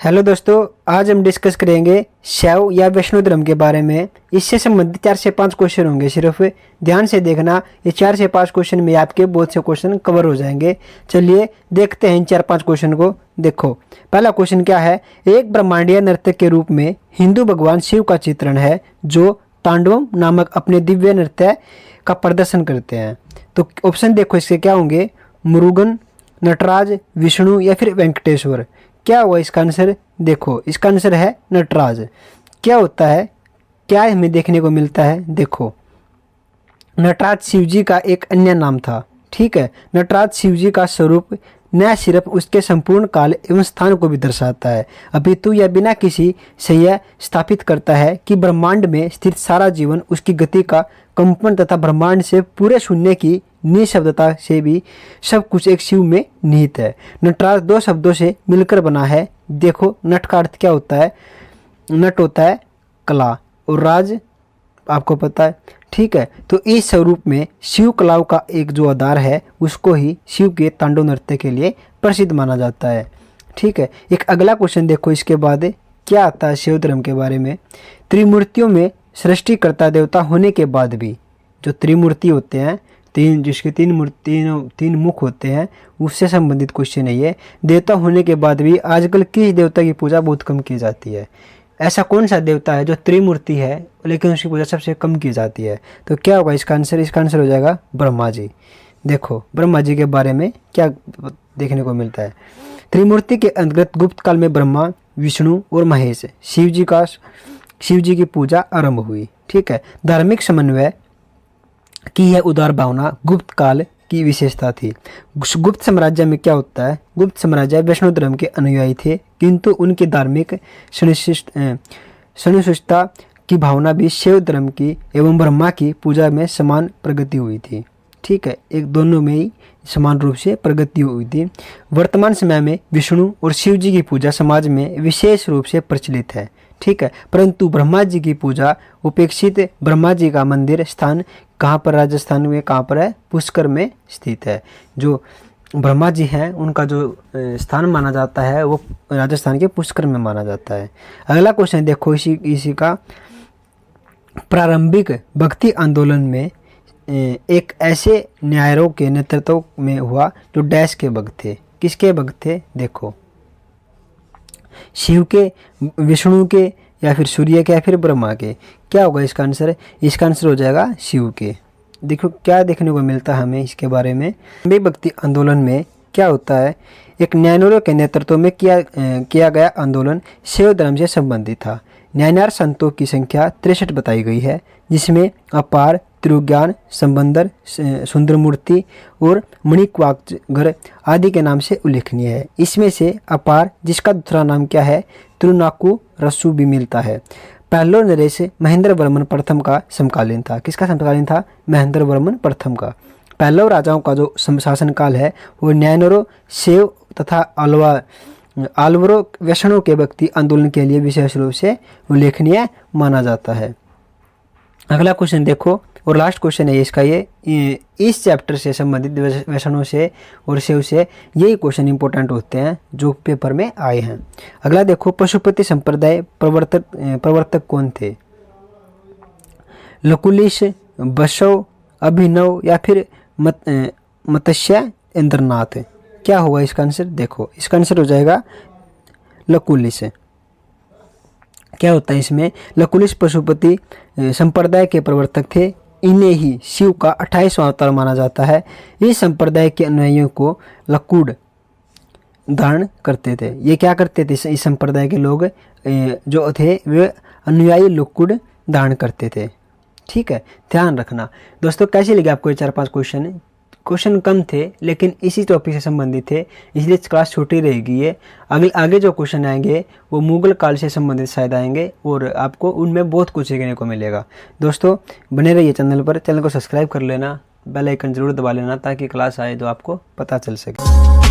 Hello दोस्तों, आज हम डिस्कस करेंगे शैव या वैष्णो धर्म के बारे में। इससे संबंधित 4 से 5 क्वेश्चन होंगे। सिर्फ ध्यान से देखना, ये 4 से 5 क्वेश्चन में आपके बहुत से क्वेश्चन कवर हो जाएंगे। चलिए देखते हैं इन 4-5 क्वेश्चन को। देखो, पहला क्वेश्चन क्या है। एक ब्रह्मांडीय नर्तक के रूप में हिंदू भगवान शिव का चित्रण है जो तांडवम नामक अपने दिव्य नृत्य का प्रदर्शन करते हैं। तो ऑप्शन देखो इसके क्या होंगे, मुरुगन, नटराज, विष्णु या फिर वेंकटेश्वर। क्या हुआ इसका आंसर? देखो, इसका आंसर है नटराज। क्या होता है, क्या हमें देखने को मिलता है? देखो, नटराज शिवजी का एक अन्य नाम था। ठीक है, नटराज शिवजी का स्वरूप न सिर्फ उसके संपूर्ण काल एवं स्थान को भी दर्शाता है, अपितु यह बिना किसी संशय स्थापित करता है कि ब्रह्मांड में स्थित सारा जीवन, उसकी गति का कंपन तथा ब्रह्मांड से पूरे शून्य की निःशब्दता से भी सब कुछ एक शिव में निहित है। नटराज 2 शब्दों से मिलकर बना है। देखो, नट का अर्थ क्या होता है? नट होता है कला और राज आपको पता है। ठीक है, तो इस स्वरूप में शिव कलाओं का एक जो आधार है उसको ही शिव के तांडव नृत्य के लिए प्रसिद्ध माना जाता है। ठीक है, एक अगला क्वेश्चन देखो इसके बाद क्या आता है शिव धर्म के बारे में। त्रिमूर्तियों में सृष्टिकर्ता देवता होने के बाद भी जो त्रिमूर्ति होते हैं, जिसके तीन मुख होते हैं, उससे संबंधित क्वेश्चन है ये। देवता होने के बाद भी आजकल किस देवता की पूजा बहुत कम की जाती है? ऐसा कौन सा देवता है जो त्रिमूर्ति है लेकिन उसकी पूजा सबसे कम की जाती है? तो क्या होगा इसका आंसर? इसका आंसर हो जाएगा ब्रह्मा जी। देखो, ब्रह्मा जी के बारे में क्या देखने को मिलता है। त्रिमूर्ति के अंतर्गत गुप्त काल में ब्रह्मा, विष्णु और महेश शिव जी की पूजा आरंभ हुई। ठीक है, धार्मिक समन्वय की यह उदार भावना गुप्त काल की विशेषता थी। गुप्त साम्राज्य में क्या होता है, गुप्त साम्राज्य वैष्णव धर्म के अनुयायी थे, किंतु उनकी धार्मिक सहिष्णुता की भावना भी शिव धर्म की एवं ब्रह्मा की पूजा में समान प्रगति हुई थी। ठीक है, एक दोनों में ही समान रूप से प्रगति हुई थी। वर्तमान समय में विष्णु और शिव जी की पूजा समाज में विशेष रूप से प्रचलित है। ठीक है, परंतु ब्रह्मा जी की पूजा उपेक्षित। ब्रह्मा जी का मंदिर स्थान कहाँ पर? राजस्थान में कहाँ पर है? पुष्कर में स्थित है। जो ब्रह्मा जी हैं उनका जो स्थान माना जाता है वो राजस्थान के पुष्कर में माना जाता है। अगला क्वेश्चन देखो इसी का। प्रारंभिक भक्ति आंदोलन में एक ऐसे न्यायरों के नेतृत्व में हुआ जो डैश के भक्त थे। किसके भक्त थे? देखो, शिव के, विष्णु के, या फिर सूर्य के, या फिर ब्रह्मा के। क्या होगा इसका आंसर? इसका आंसर हो जाएगा शिव के। देखो क्या देखने को मिलता है हमें इसके बारे में। भक्ति आंदोलन में क्या होता है, एक न्यायरों के नेतृत्व में किया गया आंदोलन शिव धर्म से संबंधित था। न्यायनार संतों की संख्या 63 बताई गई है, जिसमें अपार, त्रिज्ञान, संबंदर, सुंदरमूर्ति और मणिक्वाग्गर आदि के नाम से उल्लेखनीय है। इसमें से अपार, जिसका दूसरा नाम क्या है, तिरुनाकु रस्सु भी मिलता है। पहलो नरेश महेंद्र वर्मन प्रथम का समकालीन था। किसका समकालीन था? महेंद्र वर्मन प्रथम का। पहलव राजाओं का जो शासनकाल है वो न्यायनरो, शिव तथा आलवरो वैष्णव के भक्ति आंदोलन के लिए विशेष रूप से उल्लेखनीय माना जाता है। अगला क्वेश्चन देखो, और लास्ट क्वेश्चन है इसका। ये इस चैप्टर से संबंधित वैष्णव से और शिव से यही क्वेश्चन इंपॉर्टेंट होते हैं जो पेपर में आए हैं। अगला देखो, पशुपति संप्रदाय प्रवर्तक कौन थे? लकुलिश, बसव, अभिनव या फिर मत्स्य इंद्रनाथ। क्या होगा इसका आंसर? देखो, इसका आंसर हो जाएगा लकुलिश। क्या होता है इसमें? लकुलिश पशुपति संप्रदाय के प्रवर्तक थे। इन्हें ही शिव का 28वां अवतार माना जाता है। इस संप्रदाय के अनुयायियों को लकुड़ धारण करते थे। ये क्या करते थे? इस संप्रदाय के लोग जो थे वे अनुयायी लकुड़ धारण करते थे। ठीक है, ध्यान रखना दोस्तों। कैसे लगे आपको ये 4-5 क्वेश्चन कम थे लेकिन इसी टॉपिक से संबंधित थे, इसलिए क्लास छोटी रहेगी। ये आगे जो क्वेश्चन आएंगे वो मुगल काल से संबंधित शायद आएंगे और आपको उनमें बहुत कुछ सीखने को मिलेगा। दोस्तों बने रहिए चैनल पर, चैनल को सब्सक्राइब कर लेना, बेल आइकन जरूर दबा लेना ताकि क्लास आए तो आपको पता चल सके।